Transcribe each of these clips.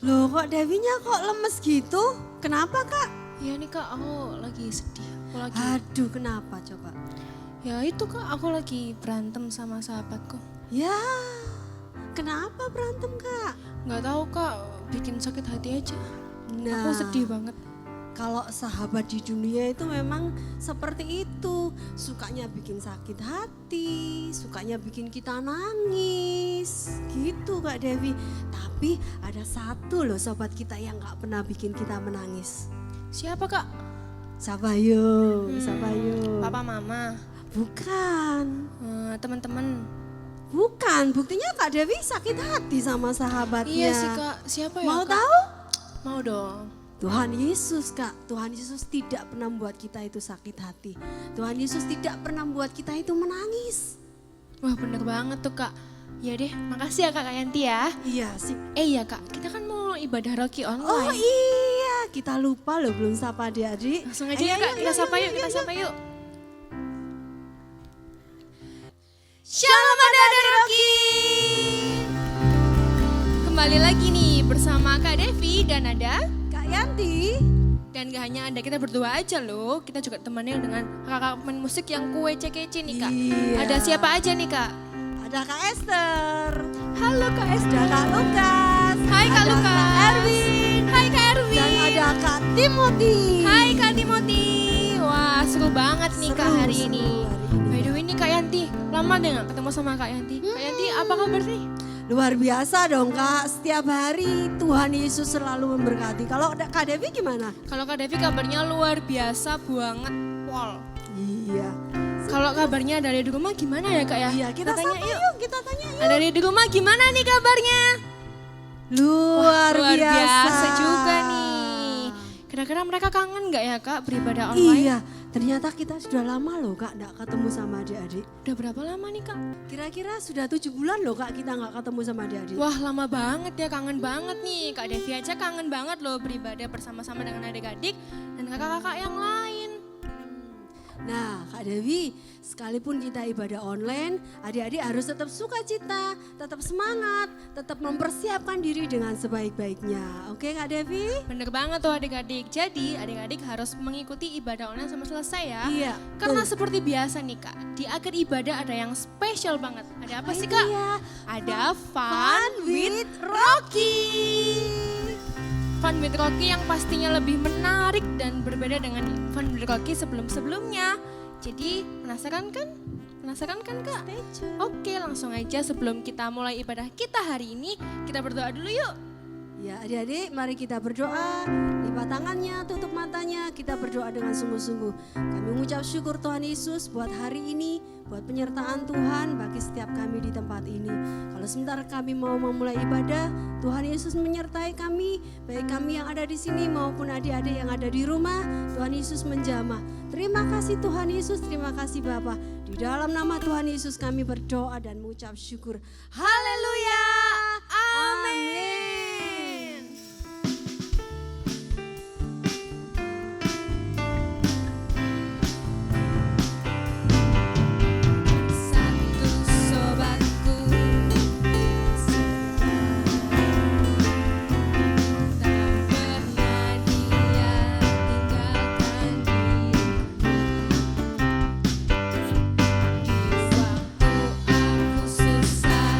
Loh kok Dewinya kok lemes gitu? Kenapa Kak? Ya nih Kak, aku lagi sedih. Aduh kenapa coba? Ya itu Kak, aku lagi berantem sama sahabatku. Ya kenapa berantem Kak? Nggak tahu Kak, bikin sakit hati aja. Nah, Aku sedih banget. kalau sahabat di dunia itu memang seperti itu. Sukanya bikin sakit hati, sukanya bikin kita nangis. Gitu Kak Dewi. Tapi ada satu loh sobat kita yang gak pernah bikin kita menangis. Siapa Kak? Siapa yuk? Siapa yuk? Papa Mama, Bukan. teman-teman. Bukan, buktinya Kak Dewi sakit hati sama sahabatnya. Iya sih Kak, siapa ya Mau Kak? tahu? Mau dong. Tuhan Yesus Kak, Tuhan Yesus tidak pernah membuat kita itu sakit hati. Tuhan Yesus tidak pernah membuat kita itu menangis. Wah bener banget tuh Kak. Ya deh, makasih ya Kak Yanti ya. Iya sih. Iya Kak, kita kan mau ibadah Rocky Oh online. iya, kita lupa loh belum sapa adik-adik. Langsung aja ya Kak, kita sapa yuk, kita sapa yuk. Shalom adik-adik Rocky. Kembali lagi nih bersama Kak Devi dan ada. Kak Yanti. Dan gak hanya ada kita berdua aja loh, kita juga temannya dengan kakak pemain musik yang kue kece nih Kak. Iya. Ada siapa aja nih Kak? Ada Kak Esther. Halo Kak Ada Esther. Kak Lukas. Hai Kak Ada Lukas. Kak Erwin. Hai Kak Erwin. Dan ada Kak Timothy. Hai Kak Timothy. Wah seru banget nih Kak Seru, hari seru ini. hari ini. By the way nih Kak Yanti, lama deh gak ketemu sama Kak Yanti. Kak Yanti apa kabar nih? Luar biasa dong Kak, setiap hari Tuhan Yesus selalu memberkati. Kalau Kak Devi gimana? Kalau Kak Devi kabarnya luar biasa banget, Pol. Iya. Kalau kabarnya dari di rumah gimana ya Kak ya? Iya, kita tanya sapa yuk, kita tanya yuk. Dari di rumah gimana nih kabarnya? Luar biasa juga nih. Kira-kira mereka kangen gak ya Kak beribadah online? Iya, ternyata kita sudah lama loh Kak gak ketemu sama adik-adik. Udah berapa lama nih Kak? Kira-kira sudah 7 bulan loh Kak kita gak ketemu sama adik-adik. Wah lama banget ya, kangen banget nih. Kak Devi aja kangen banget loh beribadah bersama-sama dengan adik-adik dan kakak-kakak yang lain. Nah Kak Dewi, sekalipun kita ibadah online, adik-adik harus tetap sukacita, tetap semangat, tetap mempersiapkan diri dengan sebaik-baiknya. Oke Kak Devi? Bener banget tuh adik-adik. Jadi adik-adik harus mengikuti ibadah online sampai selesai ya. Iya. Karena betul. seperti biasa nih Kak, di akhir ibadah ada yang spesial banget. Ada apa sih itu Kak? ya? Ada Fun with Rocky. Fun with Rocky yang pastinya lebih menarik dan berbeda dengan Fun with Rocky sebelum-sebelumnya. Jadi penasaran kan? Penasaran kan Kak? Stay tune. Oke langsung aja sebelum kita mulai ibadah kita hari ini, kita berdoa dulu yuk. Ya adik-adik mari kita berdoa, lipat tangannya, tutup matanya, kita berdoa dengan sungguh-sungguh. Kami mengucap syukur Tuhan Yesus buat hari ini, buat penyertaan Tuhan bagi setiap kami di tempat ini. Kalau sebentar kami mau memulai ibadah, Tuhan Yesus menyertai kami, baik kami yang ada di sini maupun adik-adik yang ada di rumah, Tuhan Yesus menjamah. Terima kasih Tuhan Yesus, terima kasih Bapa. Di dalam nama Tuhan Yesus kami berdoa dan mengucap syukur. Haleluya! Amin. Satu sobatku tak pernah dia tinggalkan diri. Waktu aku susah,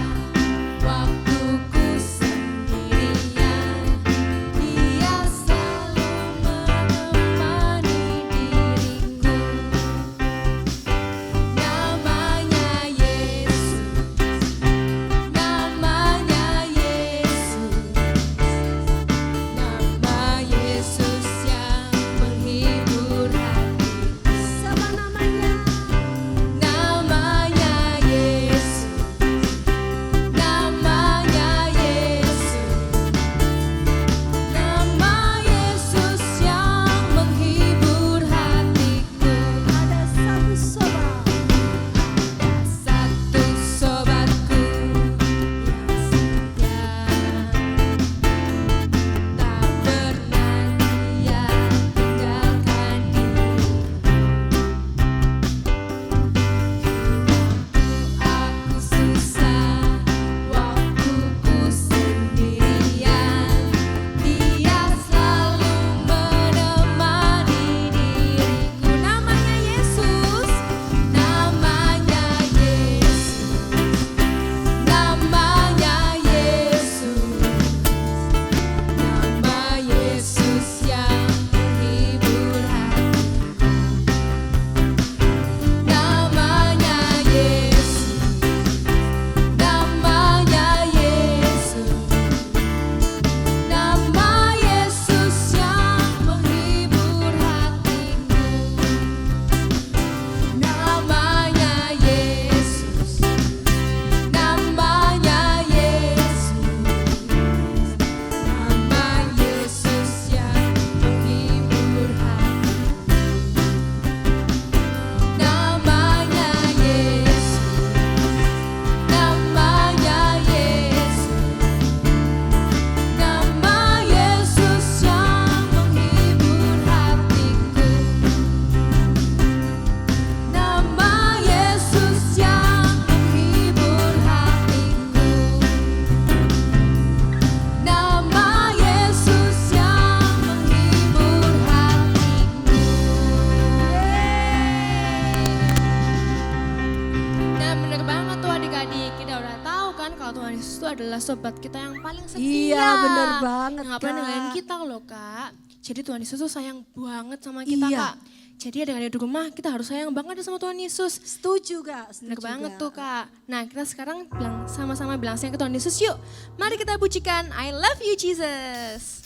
itu adalah sobat kita yang paling setia. Iya, bener banget, Yang gak pernah Kak. ninggalin kita loh Kak. Jadi Tuhan Yesus tuh sayang banget sama kita Iya. Kak. Jadi adik-adik di rumah kita harus sayang banget sama Tuhan Yesus. Setuju Kak, setuju Bener banget Kak. tuh Kak. Nah kita sekarang sama-sama bilang sayang ke Tuhan Yesus yuk. Mari kita pujikan I love you Jesus.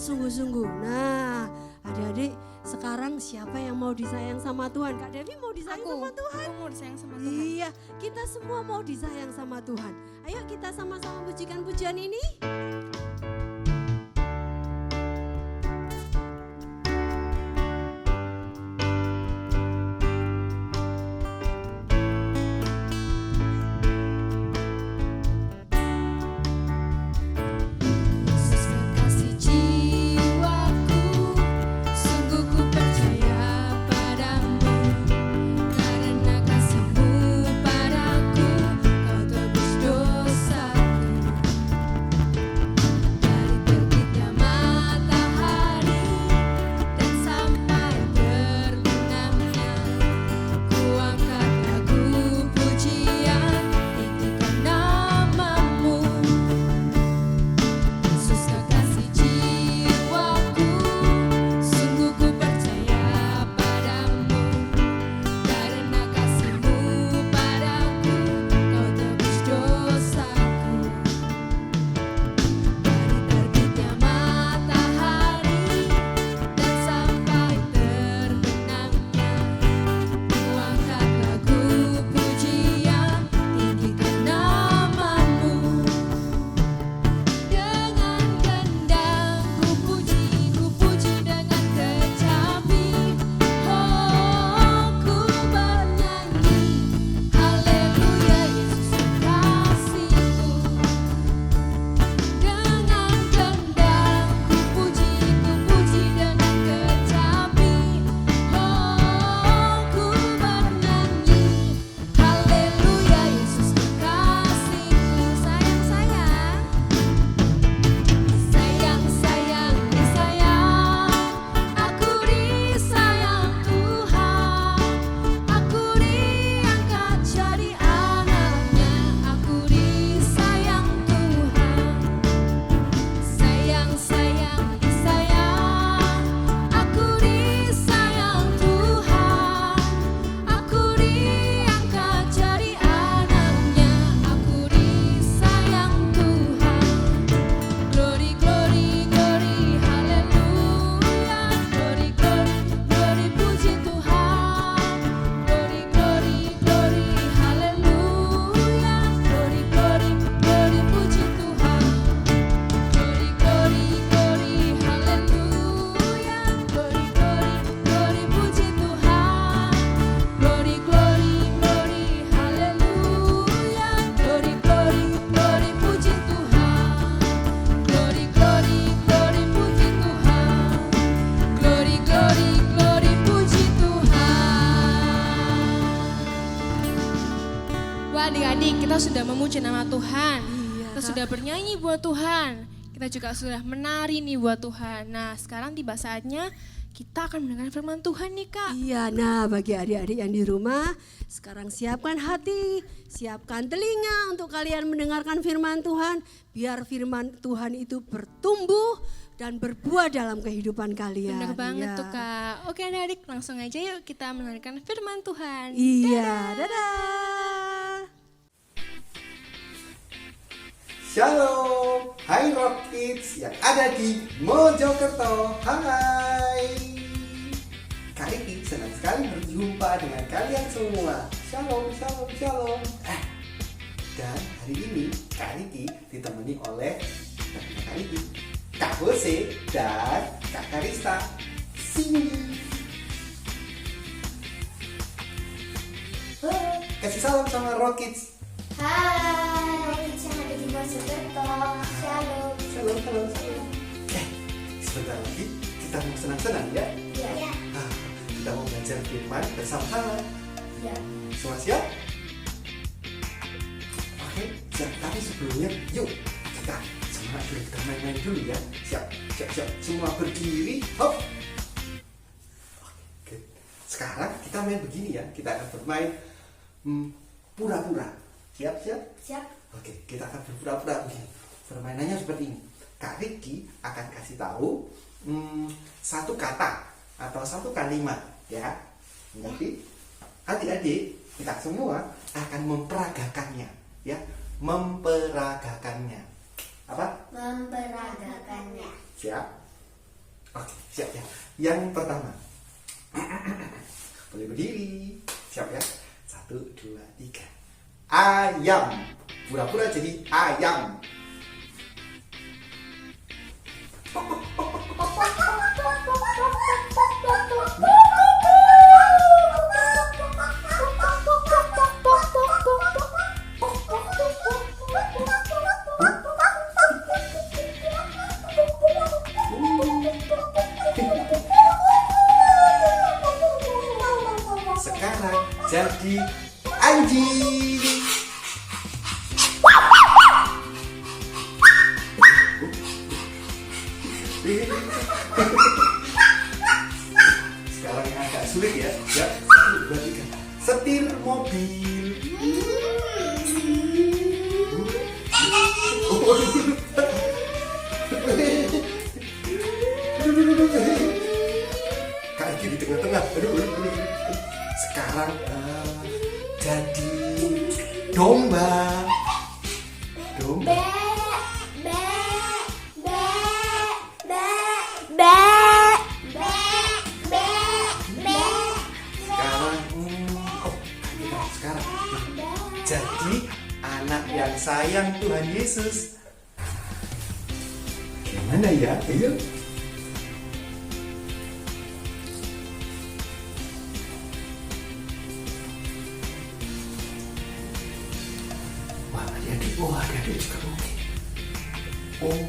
sungguh-sungguh. Nah, adik-adik sekarang siapa yang mau disayang sama Tuhan? Kak Devi mau disayang sama Tuhan? Aku mau disayang sama Tuhan. Iya, kita semua mau disayang sama Tuhan. Ayo kita sama-sama pujikan pujian ini. Ku memuji nama Tuhan. Iya, Kita Kak. sudah bernyanyi buat Tuhan. Kita juga sudah menari nih buat Tuhan. Nah, sekarang tiba saatnya kita akan mendengar firman Tuhan nih, Kak. Iya, nah bagi adik-adik yang di rumah, sekarang siapkan hati, siapkan telinga untuk kalian mendengarkan firman Tuhan, biar firman Tuhan itu bertumbuh dan berbuah dalam kehidupan kalian. Bener banget Iya. tuh, Kak. Oke, adik-adik, langsung aja yuk kita mendengarkan firman Tuhan. Iya, dadah. Shalom, hai Rock Kids yang ada di Mojokerto. Hai. Kali ini senang sekali berjumpa dengan kalian semua. Shalom, shalom, shalom. Dan hari ini Kak Riki ditemani oleh teman Kak Riki, Kak Jose dan Kak Karista. Sini. Kasih salam sama Rock Kids. Hai, yang ada di Mojokerto. Shalom. Shalom, shalom, shalom. Sebentar lagi kita mau senang-senang ya. Ya. Kita mau belajar firman bersama-sama. Ya. Semua siap? Oke, siap. Tapi sebelumnya, yuk kita semangat dulu, kita main-main dulu ya. Siap, siap, siap. Semua berdiri. Hop. Oke. Sekarang kita main begini ya. Kita akan bermain pura-pura. Siap, siap? Siap. Oke, kita akan berpura-pura begini. Permainannya seperti ini. Kak Riki akan kasih tahu satu kata atau satu kalimat, ya. Nanti adik-adik kita semua akan memperagakannya, ya. Memperagakannya. Apa? Memperagakannya. Siap? Oke, siap ya. Yang pertama. Boleh berdiri. Siap ya? 1, 2, 3. Ayam. Pura-pura jadi ayam. Sekarang jadi anjing. Sekarang yang agak sulit ya. Ya, 1, 2, 3. Setir mobil. Kak Riki di tengah-tengah. Aduh. Sekarang jadi domba. Domba. Sekarang jadi anak yang sayang Tuhan Yesus. Gimana ya? Ayo. Wah, adik-adik juga oke. Oh.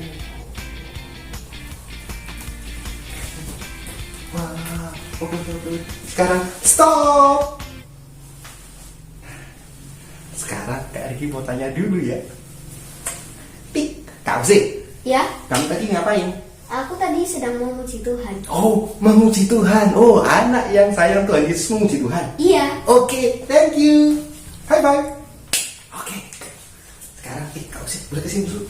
Wah, oke. Sekarang stop. Sekarang Kak Riki mau tanya dulu ya. Tik, Kak Uzi, Ya, kamu tadi ngapain? aku tadi sedang memuji Tuhan. Oh, memuji Tuhan. Oh, anak yang sayang Tuhan Yesus memuji Tuhan. Iya. Oke, thank you. Bye bye. Oke. Sekarang Kak Uzi boleh kesini dulu.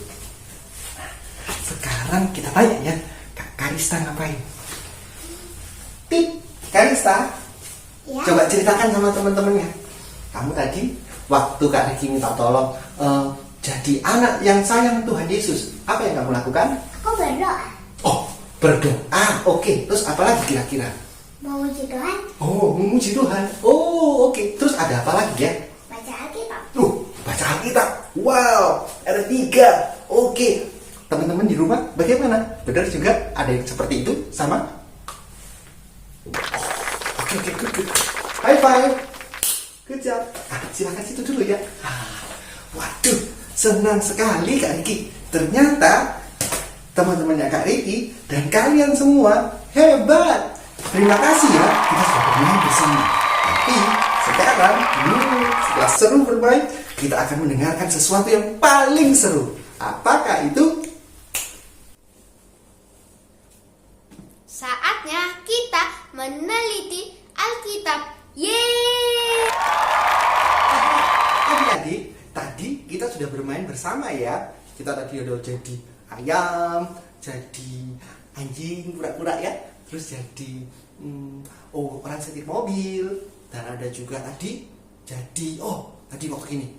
Nah, sekarang kita tanya ya, Kak Karista ngapain? Tik, Karista, Ya. coba ceritakan sama teman-temannya. Kamu tadi waktu Kak Riki minta tolong jadi anak yang sayang Tuhan Yesus, apa yang kamu lakukan? Aku berdoa. Oh, berdoa. Oke, terus apa lagi kira-kira? Memuji Tuhan. Oh, memuji Tuhan. Oh, oke. Terus ada apa lagi ya? Baca Alkitab. Baca Alkitab. Wow, ada 3. Oke. Teman-teman di rumah bagaimana? Benar juga ada yang seperti itu sama? Oke, good. High five. Good job. Silakan situ dulu ya. Waduh, senang sekali Kak Riki. Ternyata teman-temannya Kak Riki dan kalian semua hebat. Terima kasih ya, kita sudah bermain bersama. Tapi Sekarang, setelah seru bermain, kita akan mendengarkan sesuatu yang paling seru. Apakah itu? Saatnya kita meneliti Alkitab. Yeay! Adik-adik, tadi kita sudah bermain bersama ya. Kita tadi udah jadi ayam, jadi anjing pura-pura ya. Terus jadi orang setir mobil. Dan ada juga tadi jadi tadi waktu ini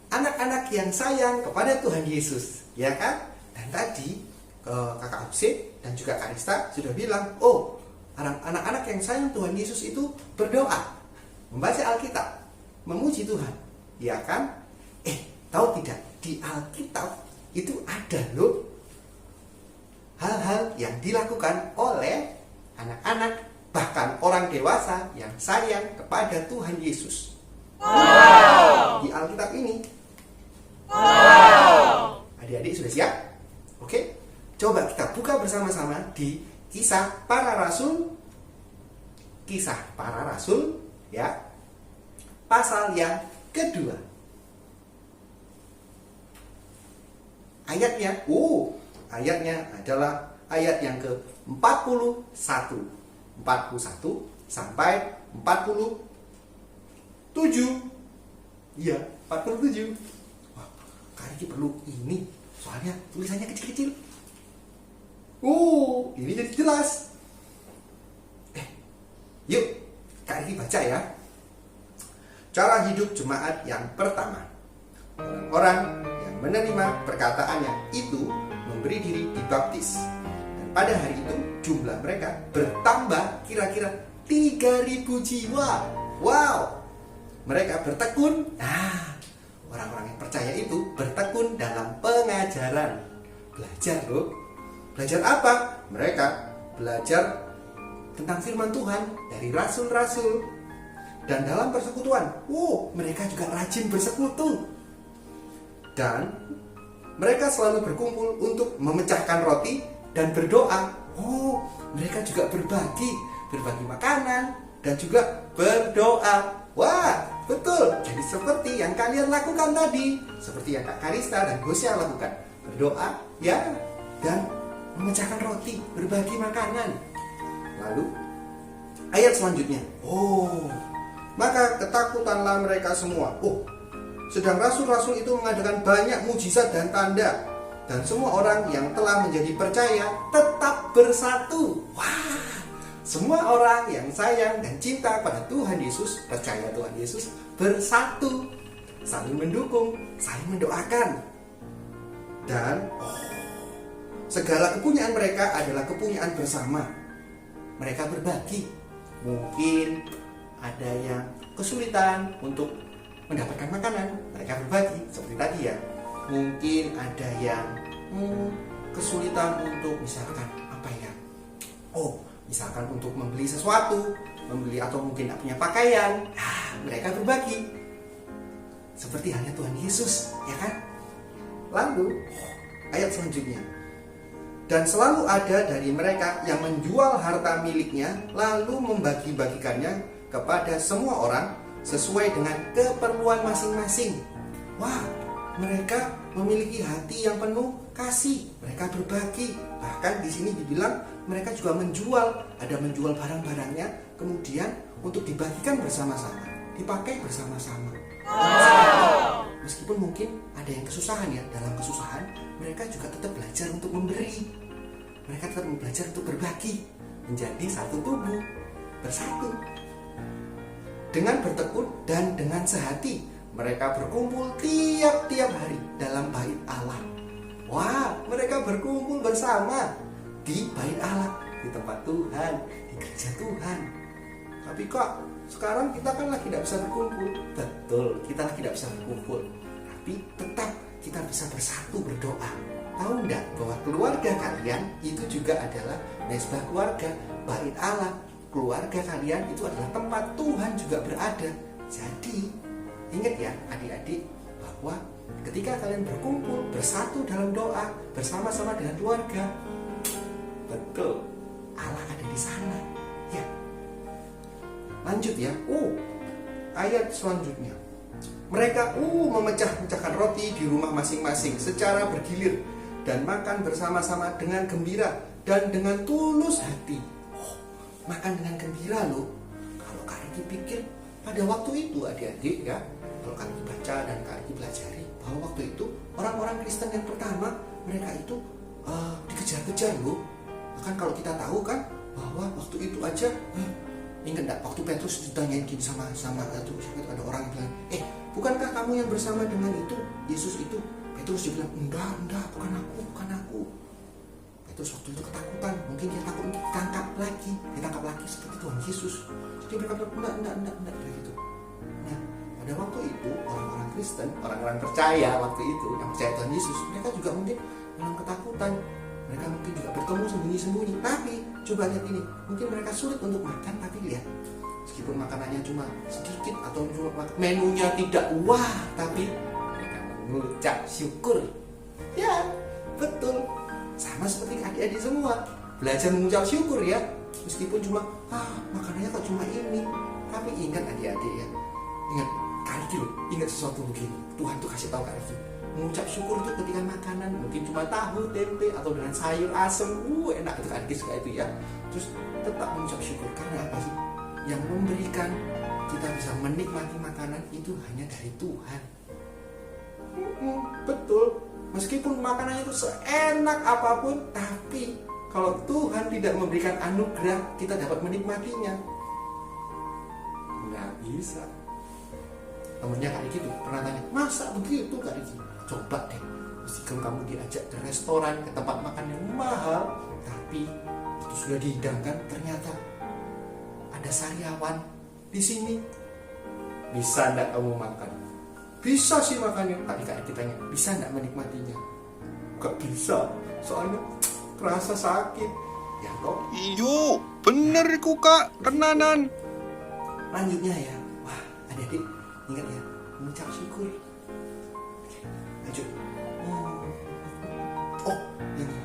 anak-anak yang sayang kepada Tuhan Yesus, ya kan? Dan tadi kakak Abse dan juga Karista sudah bilang, anak-anak yang sayang Tuhan Yesus itu berdoa, membaca Alkitab, memuji Tuhan, ya kan? Tahu tidak, di Alkitab itu ada loh hal-hal yang dilakukan oleh anak-anak, bahkan orang dewasa yang sayang kepada Tuhan Yesus. Di Alkitab ini. Adik-adik sudah siap? Oke, coba kita buka bersama-sama di Kisah Para Rasul. Kisah Para Rasul, ya, pasal yang kedua. Ayatnya adalah ayat yang ke-41. 41 sampai 47. Iya, 47. Wah, Kak Riki perlu ini, soalnya tulisannya kecil-kecil. Ini jadi jelas. Yuk, Kak Riki baca ya. Cara hidup jemaat yang pertama. Orang-orang yang menerima perkataannya itu memberi diri dibaptis. Dan pada hari itu jumlah mereka bertambah kira-kira 3.000 jiwa. Wow! Mereka bertekun. Orang-orang yang percaya itu bertekun dalam pengajaran. Belajar loh. Belajar apa? Mereka belajar tentang firman Tuhan dari rasul-rasul. Dan dalam persekutuan, mereka juga rajin bersekutu. Dan mereka selalu berkumpul untuk memecahkan roti dan berdoa. Mereka juga berbagi makanan dan juga berdoa. Wah, betul. Jadi seperti yang kalian lakukan tadi, seperti yang Kak Karista dan Hosea lakukan, berdoa, ya, dan memecahkan roti, berbagi makanan. Lalu ayat selanjutnya, maka ketakutanlah mereka semua. Sedang rasul-rasul itu mengadakan banyak mujizat dan tanda, dan semua orang yang telah menjadi percaya tetap bersatu. Wah, semua orang yang sayang dan cinta pada Tuhan Yesus, percaya Tuhan Yesus, bersatu, saling mendukung, saling mendoakan. Dan segala kepunyaan mereka adalah kepunyaan bersama. Mereka berbagi. Mungkin ada yang kesulitan untuk mendapatkan makanan, mereka berbagi seperti tadi ya. Mungkin ada yang kesulitan untuk misalkan misalkan untuk membeli sesuatu, atau mungkin tidak punya pakaian, mereka berbagi. Seperti halnya Tuhan Yesus, ya kan? Lalu ayat selanjutnya, dan selalu ada dari mereka yang menjual harta miliknya lalu membagi-bagikannya kepada semua orang sesuai dengan keperluan masing-masing. Wah, mereka memiliki hati yang penuh kasih. Mereka berbagi. Bahkan di sini dibilang mereka juga menjual barang-barangnya, kemudian untuk dibagikan bersama-sama, dipakai bersama-sama. Meskipun mungkin ada yang kesusahan ya, dalam kesusahan mereka juga tetap belajar untuk memberi. Mereka tetap belajar untuk berbagi, menjadi satu tubuh, bersatu. Dengan bertekun dan dengan sehati, mereka berkumpul tiap-tiap hari dalam bait Allah. Wah, mereka berkumpul bersama di bait Allah, di tempat Tuhan, di gereja Tuhan. Tapi kok sekarang kita kan lagi tidak bisa berkumpul. Betul, kita lagi tidak bisa berkumpul. Tapi tetap kita bisa bersatu berdoa. Tahu enggak bahwa keluarga kalian itu juga adalah mesbah keluarga, bait Allah. Keluarga kalian itu adalah tempat Tuhan juga berada. Jadi ingat ya adik-adik, bahwa ketika kalian berkumpul bersatu dalam doa bersama-sama dengan keluarga, betul, Allah ada di sana. Ya. Lanjut ya. ayat selanjutnya. Mereka memecah-mecahkan roti di rumah masing-masing secara bergilir dan makan bersama-sama dengan gembira dan dengan tulus hati. Makan dengan gembira loh. Kalau Kak Riki pikir pada waktu itu adik-adik ya, kalau Kak Riki baca dan Kak Riki pelajari bahwa waktu itu orang-orang Kristen yang pertama mereka itu dikejar-kejar loh. Bahkan kalau kita tahu kan bahwa waktu itu aja ingat enggak waktu Petrus ditanyain gini sama itu ada orang yang bilang, bukankah kamu yang bersama dengan itu Yesus itu? Petrus dia bilang, enggak, bukan aku. Petrus waktu itu ketakutan, mungkin dia takut ditangkap lagi seperti Tuhan Yesus. Jadi mereka bilang, enggak gitu. Nah, pada waktu itu orang-orang Kristen, orang-orang percaya waktu itu yang percaya Tuhan Yesus, mereka juga mungkin dalam ketakutan. Mereka mungkin juga bertemu sembunyi-sembunyi. Tapi coba lihat ini, mungkin mereka sulit untuk makan, tapi lihat, meskipun makanannya cuma sedikit atau cuma menunya tidak wah, tapi mereka mengucap syukur. Ya, betul. Sama seperti adik-adik semua, belajar mengucap syukur ya. Meskipun cuma makanannya kok cuma ini, tapi ingat adik-adik ya, ingat Kak Riki loh, ingat sesuatu begini. Tuhan tuh kasih tahu Kak Riki, mengucap syukur itu ketika makanan mungkin cuma tahu, tempe atau dengan sayur asem, enak itu Kak Riki suka itu ya. Terus tetap mengucap syukur karena apa sih? Yang memberikan kita bisa menikmati makanan itu hanya dari Tuhan. Betul. Meskipun makanannya itu seenak apapun, tapi kalau Tuhan tidak memberikan anugerah, kita dapat menikmatinya. Nggak bisa. Temennya Kak Riki tuh pernah tanya, masa begitu Kak Riki? Coba deh, meskipun kamu diajak ke restoran, ke tempat makan yang mahal, tapi itu sudah dihidangkan, ternyata ada sariawan di sini. Bisa enggak kamu makan? Bisa sih makannya, tapi Kak Riki tanya, bisa enggak menikmatinya? Gak bisa, soalnya kerasa sakit. Ya toh? Iyo, bener ku Kak, tenanan. Lanjutnya ya, wah adik-adik ingat ya, mengucap syukur. Lanjut. Oh, ini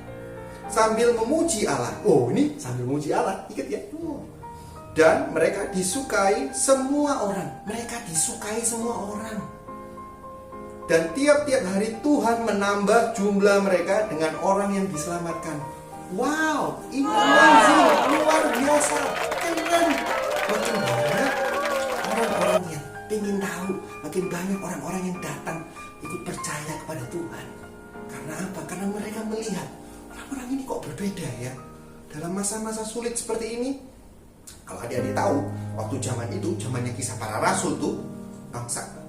sambil memuji Allah. Oh, ini sambil memuji Allah, ingat ya. Dan mereka disukai semua orang. Dan tiap-tiap hari Tuhan menambah jumlah mereka dengan orang yang diselamatkan. Wow, ini amazing, luar biasa, keren. Makin banyak orang-orang yang ingin tahu, makin banyak orang-orang yang datang ikut percaya kepada Tuhan. Karena apa? Karena mereka melihat orang-orang ini kok berbeda ya. Dalam masa-masa sulit seperti ini, kalau adik-adik tahu, waktu zaman itu, zamannya Kisah Para Rasul tuh,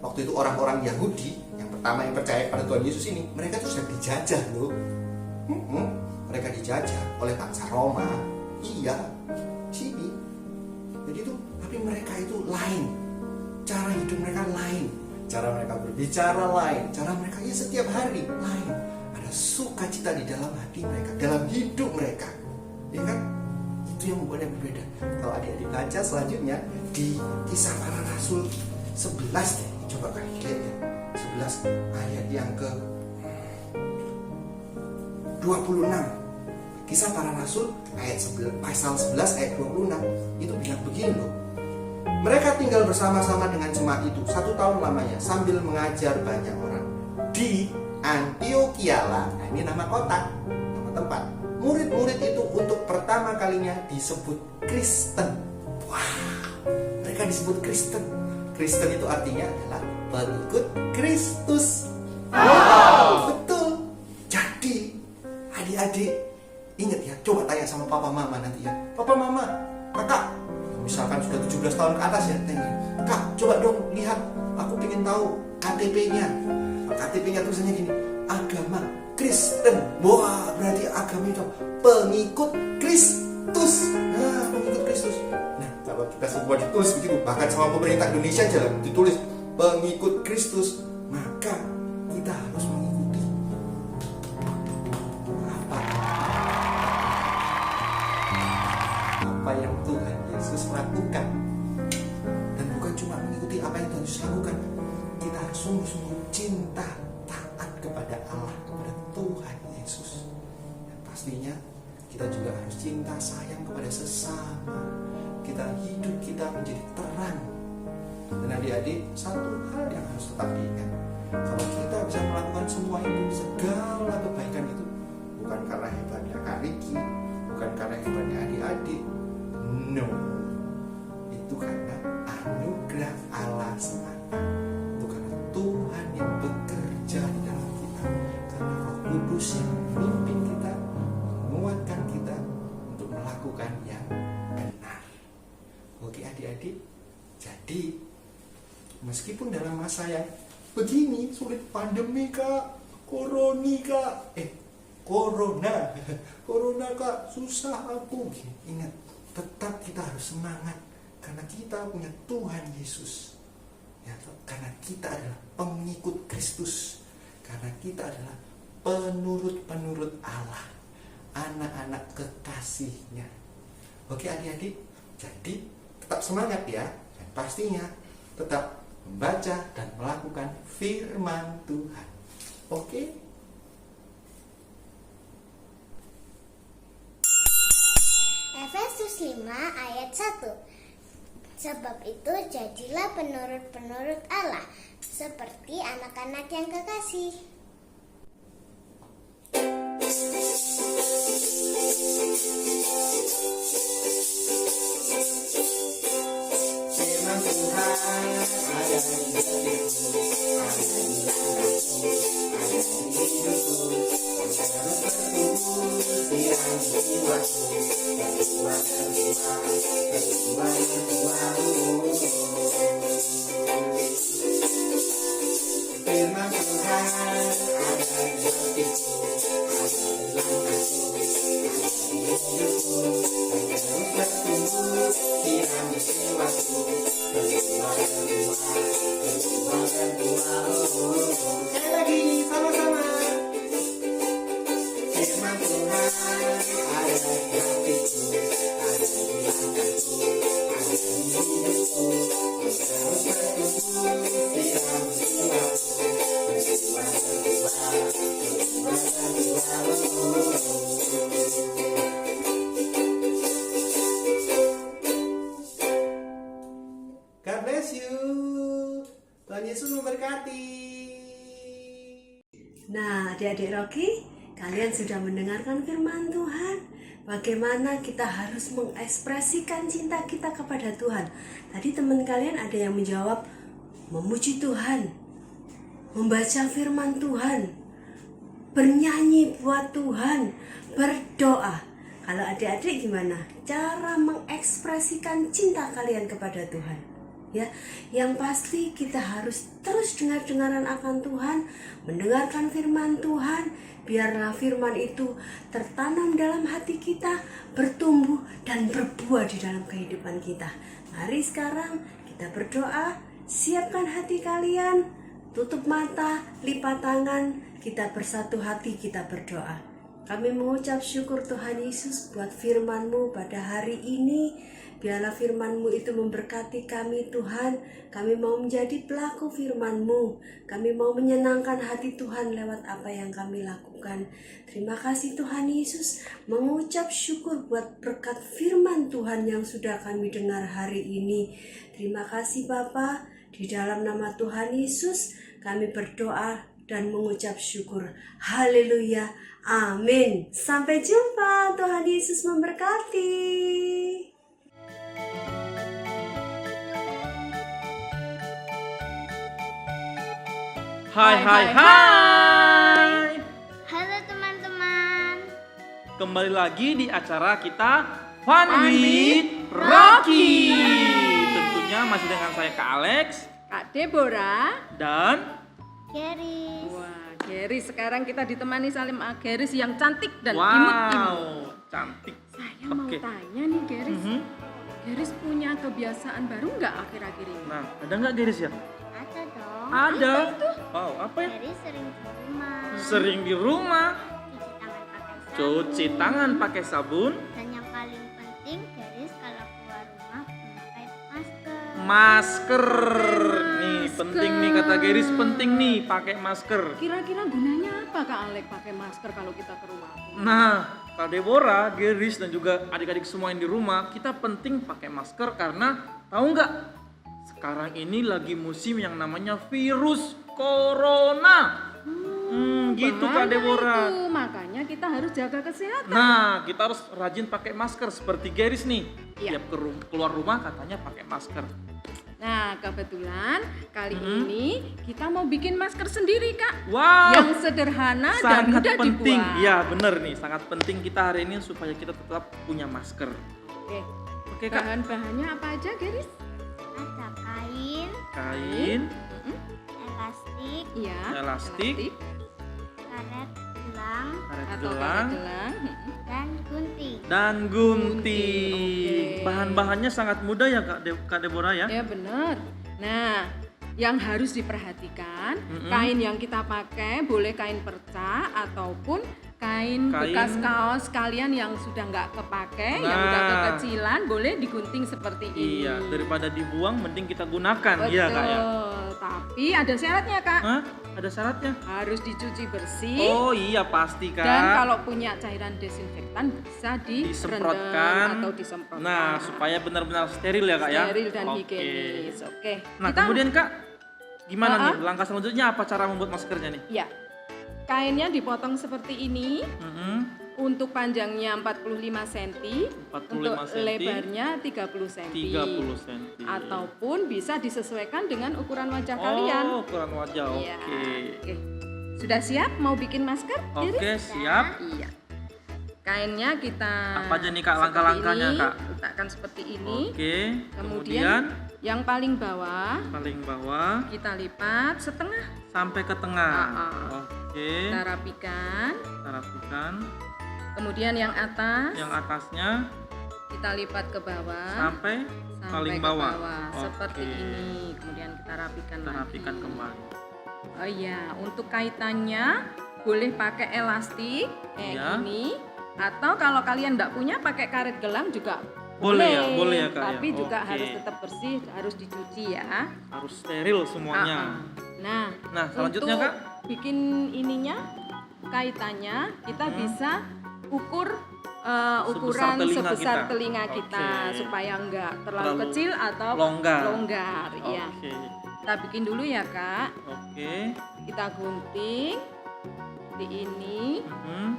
waktu itu orang-orang Yahudi yang pertama yang percaya pada Tuhan Yesus ini, mereka tuh sudah dijajah loh. Mereka dijajah oleh bangsa Roma. Iya, sini. Jadi itu, tapi mereka itu lain. Cara hidup mereka lain. Cara mereka berbicara lain. Cara mereka ya setiap hari lain. Ada sukacita di dalam hati mereka, dalam hidup mereka. Ya kan? Itu yang membuatnya berbeda. Kalau adik-adik baca selanjutnya di Kisah Para Rasul 11 deh. Coba kalian lihat ya. 11 ayat yang ke 26. Kisah Para Rasul ayat 11, pasal 11 ayat 26 itu bilang begini loh. Mereka tinggal bersama-sama dengan jemaat itu 1 tahun lamanya sambil mengajar banyak orang. Di Antioquia lah, nah ini nama kota, nama tempat. Murid-murid itu untuk pertama kalinya disebut Kristen. Wah, mereka disebut Kristen. Kristen itu artinya adalah pengikut Kristus. Wow, betul. Jadi adik-adik ingat ya, coba tanya sama papa mama nanti ya. Papa mama, kakak, misalkan sudah 17 tahun ke atas ya, tanya, kak coba dong lihat, aku pengen tahu KTP-nya. KTP-nya tulisannya gini, agama Kristen. Wah, berarti agama itu pengikut Kristus. Nah, pengikut Kristus. Nah, kalau kita semua ditulis begitu, bahkan sama pemerintah Indonesia aja lah ditulis pengikut Kristus, maka kita harus mengikuti apa yang Tuhan Yesus lakukan. Dan bukan cuma mengikuti apa yang Tuhan Yesus lakukan, kita harus sungguh-sungguh cinta, taat kepada Allah, kepada Tuhan Yesus. Dan pastinya kita juga harus cinta sayang kepada sesama. Kita hidup kita menjadi terang Dan adik-adik, satu hal yang harus tetap diingat, kalau kita bisa melakukan semua itu, segala kebaikan itu, bukan karena hebatnya Kak Riki, bukan karena hebatnya adik-adik, no, itu karena anugerah Allah semata. Itu karena Tuhan yang bekerja di dalam kita, karena Roh Kudus yang memimpin kita, menguatkan kita untuk melakukan yang benar. Oke adik-adik, jadi meskipun dalam masa yang begini sulit, pandemi Kak, corona Kak, susah aku. Ingat, tetap kita harus semangat karena kita punya Tuhan Yesus. Ya, karena kita adalah pengikut Kristus, karena kita adalah penurut-penurut Allah, anak-anak kekasihnya. Oke adik-adik, jadi tetap semangat ya, dan pastinya tetap membaca dan melakukan firman Tuhan. Oke? Efesus 5 ayat 1. Sebab itu jadilah penurut-penurut Allah, seperti anak-anak yang kekasih. Firman Tuhan ada di hatiku, ada di langkahku, ada di hidupku, terus bertumbuh tiang jiwaku, Firman Tuhan ada di hatiku, ada di langkahku, ada di hidupku, terus bertumbuh tiang jiwaku. Sekali lagi sama-sama. Firman Tuhan ada di hatiku, ada di langkahku, ada di hidupku, terus bertumbuh tiang jiwaku, God bless you. Tuhan Yesus memberkati. Nah, adik-adik Rocky, kalian sudah mendengarkan firman Tuhan. Bagaimana kita harus mengekspresikan cinta kita kepada Tuhan. Tadi teman kalian ada yang menjawab memuji Tuhan, membaca firman Tuhan, bernyanyi buat Tuhan, berdoa. Kalau adik-adik gimana? Cara mengekspresikan cinta kalian kepada Tuhan. Ya, yang pasti kita harus terus dengar-dengaran akan Tuhan, mendengarkan firman Tuhan, biarlah firman itu tertanam dalam hati kita, bertumbuh dan berbuah di dalam kehidupan kita. Mari sekarang kita berdoa, siapkan hati kalian, tutup mata, lipat tangan, kita bersatu hati, kita berdoa. Kami mengucap syukur Tuhan Yesus buat firman-Mu pada hari ini. Biarlah firman-Mu itu memberkati kami Tuhan. Kami mau menjadi pelaku firman-Mu. Kami mau menyenangkan hati Tuhan lewat apa yang kami lakukan. Terima kasih Tuhan Yesus. Mengucap syukur buat berkat firman Tuhan yang sudah kami dengar hari ini. Terima kasih Bapa. Di dalam nama Tuhan Yesus kami berdoa dan mengucap syukur. Haleluya. Amin. Sampai jumpa. Tuhan Yesus memberkati. Hai. Halo teman-teman. Kembali lagi di acara kita Fun with Rocky. Tentunya masih dengan saya Kak Alex, Kak Deborah, dan Geris. wah Geris. Sekarang kita ditemani Salim Geris yang cantik dan imut-imut. cantik. Saya mau Oke. tanya nih Geris, Geris punya kebiasaan baru nggak akhir-akhir ini? Nah, ada nggak Geris ya? Ada dong. Ada. Wow, apa ya? Geris sering di rumah. Sering di rumah, Cuci tangan pakai sabun. cuci tangan pakai sabun, Dan yang paling penting, Geris kalau keluar rumah memakai masker. masker. Nih, penting nih kata Geris, penting nih pakai masker. Kira-kira gunanya apa Kak Alek pakai masker kalau kita ke rumah? Nah, Kak Deborah, Geris, dan juga adik-adik semua yang di rumah, kita penting pakai masker karena tahu nggak? sekarang ini lagi musim yang namanya virus corona. Gitu Kak Bahaya Deborah. itu, makanya kita harus jaga kesehatan. Nah, kita harus rajin pakai masker seperti Geris nih. Iya. Tiap keluar rumah katanya pakai masker. Nah, kebetulan kali ini kita mau bikin masker sendiri, Kak. Wow. Yang sederhana dan Sangat mudah penting. dibuat. Ya, bener nih. Sangat penting kita hari ini supaya kita tetap punya masker. Oke. Oke, Kak. Bahan-bahannya apa aja, Geris? Ada kain, Kain, elastik, Iya. elastik, karet gelang, karet atau gelang, karet gelang. dan gunting. dan gunting. Oke. Bahan-bahannya sangat mudah ya Kak Deborah ya. Ya benar. Nah, yang harus diperhatikan, kain yang kita pakai boleh kain perca ataupun kain bekas kaos kalian yang sudah nggak kepake, yang udah Nah. kekecilan, boleh digunting seperti ini. Iya, daripada dibuang mending kita gunakan. Betul. Iya Kak ya. Tapi ada syaratnya, Kak. Hah? Ada syaratnya? Harus dicuci bersih. Oh iya pasti Kak. Dan kalau punya cairan desinfektan bisa Disemprotkan. atau disemprotkan. Nah, supaya benar-benar steril ya Kak ya. steril dan Oke. higienis. Oke. Nah, Kita- kemudian Kak, gimana Ah, nih langkah selanjutnya, apa cara membuat maskernya nih? Ya. Kainnya dipotong seperti ini. Mm-mm. Untuk panjangnya 45 cm, 45 untuk cm, lebarnya 30 cm. 30 cm. Ataupun bisa disesuaikan dengan ukuran wajah kalian. Oh, ukuran wajah. Iya. Oke. Oke. Sudah siap mau bikin masker? Iris? Oke, siap. Iya. Kainnya kita Apa aja nih, Kak, seperti langkah-langkahnya, ini, Kak? letakkan seperti ini. Oke. Kemudian yang paling bawah paling bawah kita lipat setengah. sampai ke tengah. Oke. Kita rapikan. Kita rapikan. Kemudian yang atas Yang atasnya kita lipat ke bawah. sampai paling ke bawah. seperti Oke. ini. Kemudian kita rapikan Kita lagi. rapikan kembali. Oh iya, untuk kaitannya boleh pakai elastik kayak Iya. gini, atau kalau kalian enggak punya pakai karet gelang juga Boleh ya, Kak, ya? Tapi juga Oke. harus tetap bersih, harus dicuci ya. Harus steril semuanya. Nah, Nah, selanjutnya, untuk Kak? bikin ininya kaitannya kita bisa ukur ukuran telinga sebesar kita. telinga kita Oke. supaya enggak terlalu Terlalu kecil atau longgar. ya. Oke. Kita bikin dulu ya, Kak. Oke. Kita gunting di ini, Mhm.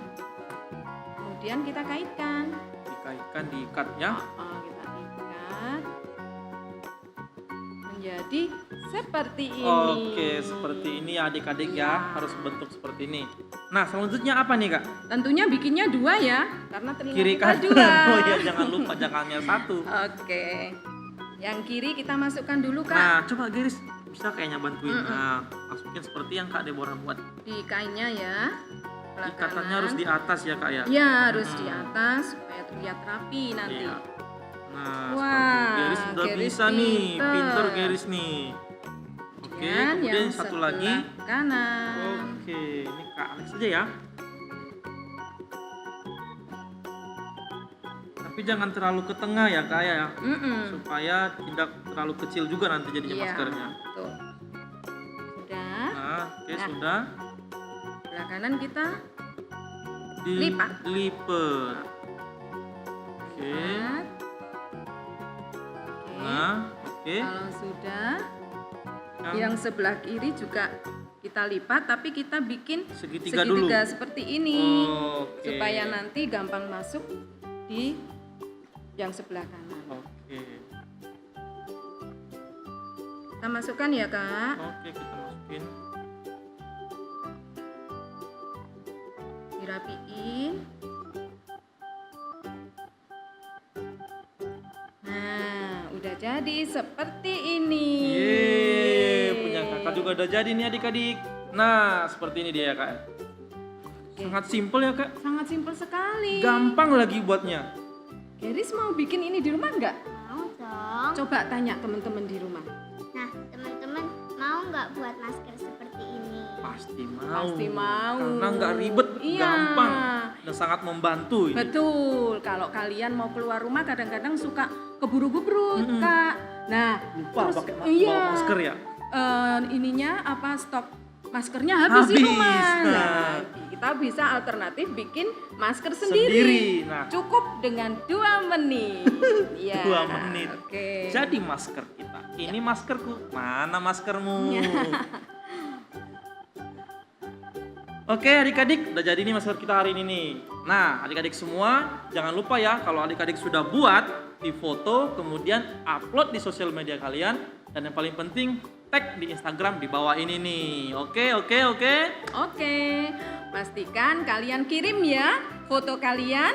kemudian kita kaitkan. Dikaitkan, diikat ya. Kita ikat menjadi seperti ini. Oke, seperti ini ya adik-adik ya, harus bentuk seperti ini. Nah, selanjutnya apa nih Kak? Tentunya bikinnya 2 ya, karena telinga Kiri kita kanan. 2. Oh iya, jangan lupa jangannya 1. Oke. Yang kiri kita masukkan dulu, Kak. Nah, coba Geris bisa kayaknya bantuin. Nah, masukin seperti yang Kak Deborah buat. Di kainnya ya. sebelah Ikatannya kanan. harus di atas ya Kak ya. Iya, harus di atas supaya terlihat rapi nanti. Iya. Nah, Wah, seperti Geris udah Geris bisa nih, pinter. pinter Geris nih. Oke, Dan kemudian yang satu lagi. sebelah kanan. Oke, ini Kak Alex aja ya. Tapi jangan terlalu ke tengah ya Kak ya, supaya tidak terlalu kecil juga nanti jadinya Iya, maskernya. betul. Sudah. Nah, oke Nah. sudah. Sebelah kanan kita Lipat. lipat. Oke. Lipat. Oke. Nah, oke. Kalau sudah, Yang yang sebelah kiri juga kita lipat, tapi kita bikin segitiga dulu. seperti ini, Oke. supaya nanti gampang masuk di yang sebelah kanan. Oke. Kita masukkan ya, Kak. Oke, kita masukin. Dirapiin. Nah, udah jadi seperti ini. Yeay, punya kakak juga udah jadi nih adik-adik. Nah, seperti ini dia ya Kak. Sangat simpel ya Kak. Sangat simpel sekali. Gampang lagi buatnya. Geris mau bikin ini di rumah nggak? Mau dong. Coba tanya teman-teman di rumah. Nah, teman-teman mau nggak buat masker seperti ini? Pasti mau. Pasti mau. Karena nggak ribet, Iya. gampang dan sangat membantu ini. Betul. Kalau kalian mau keluar rumah kadang-kadang suka keburu-buru, Kak. Nah, Lupa terus- pakai iya. bawa masker ya. Ininya apa stok maskernya habis di Habis, rumah. nah. Nah, kita bisa alternatif bikin masker Sendiri. sendiri. Nah. Cukup dengan 2 menit. Ya, 2 menit. Oke. Jadi masker kita. Ini maskerku. Mana maskermu? Oke adik-adik, udah jadi nih masker kita hari ini nih. Nah adik-adik semua jangan lupa ya kalau adik-adik sudah buat di foto kemudian upload di sosial media kalian. Dan yang paling penting tag di Instagram di bawah ini nih. Oke. Oke, pastikan kalian kirim ya foto kalian.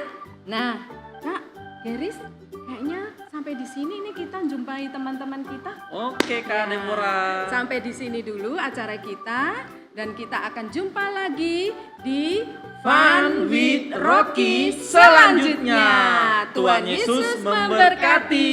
Nah, Kak Geris, kayaknya sampai di sini nih kita jumpai teman-teman kita. Oke Kak Deborah. Sampai di sini dulu acara kita dan kita akan jumpa lagi di Fun with Rocky selanjutnya. Tuhan Yesus memberkati.